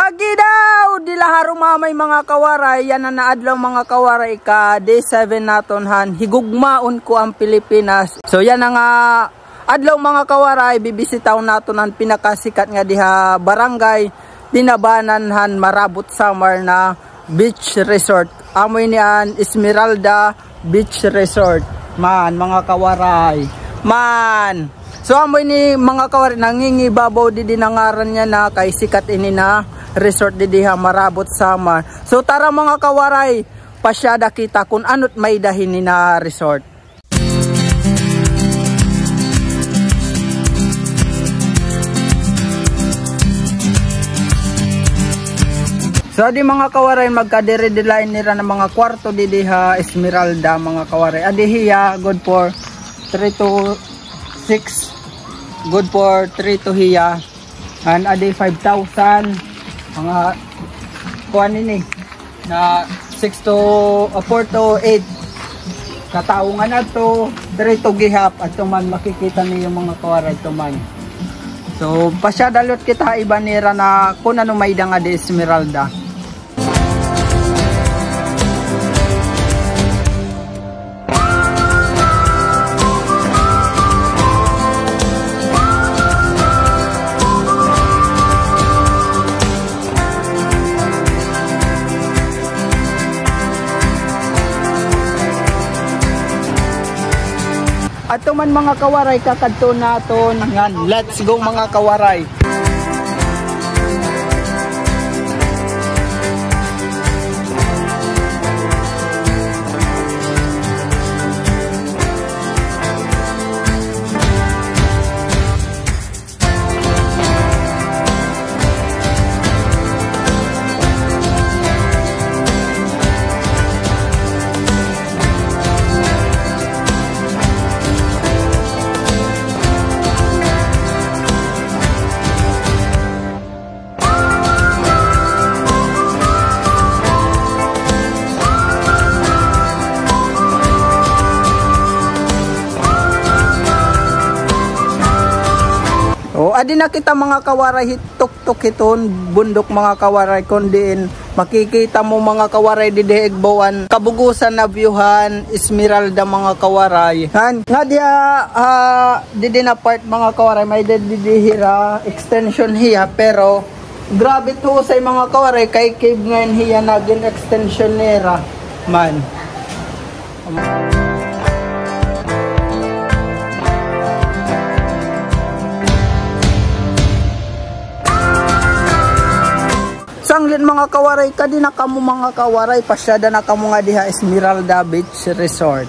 Lagi daw dila harumamay mga kawaray, yan na naadlaw mga kawaray ka day 7 naton han higugmaon ko ang Pilipinas. So yan nga adlaw mga kawaray, bibisitaw naton ang pinakasikat nga diha barangay Dinabanan han Marabot Samar na beach resort. Amoy niyan Esmeralda Beach Resort. Man mga kawaray. Man. So amoy ni mga kawaray nangingibabaw di dinangaran niya na kay sikat ini na resort di diha Marabot Samar. So tara mga kawaray, pasyada kita kung ano't may dahin ni na resort. So di mga kawaray, magkadire-dilain nila ng mga kwarto di diha Esmeralda mga kawaray. Adi hiya good for 3 to 6. Good for 3 to hiya. And adi 5,000 mga kuan ini na 6 to 4 to 8 kataungan na to 3 to gihap at man makikita niyo mga kawaray tuman. So pasyadalot kita iba nira na kung ano may danga di Esmeralda. Ato man mga kawaray, kakadto naton ngan. Let's go mga kawaray. O adi na kita mga kawaray hitok-tok hiton bundok mga kawaray kundiin makikita mo mga kawaray di Igboan kabugusan na viewhan Esmeralda mga kawaray. Han nga dia di na part mga kawaray may didihira extension hiya pero grabe to sa mga kawaray kay cave ngayon hiya naging extension nera man. Sanglit mga kawaray, kadi na kamo mga kawaray, pasyada na kamo nga diha Esmeralda Beach Resort.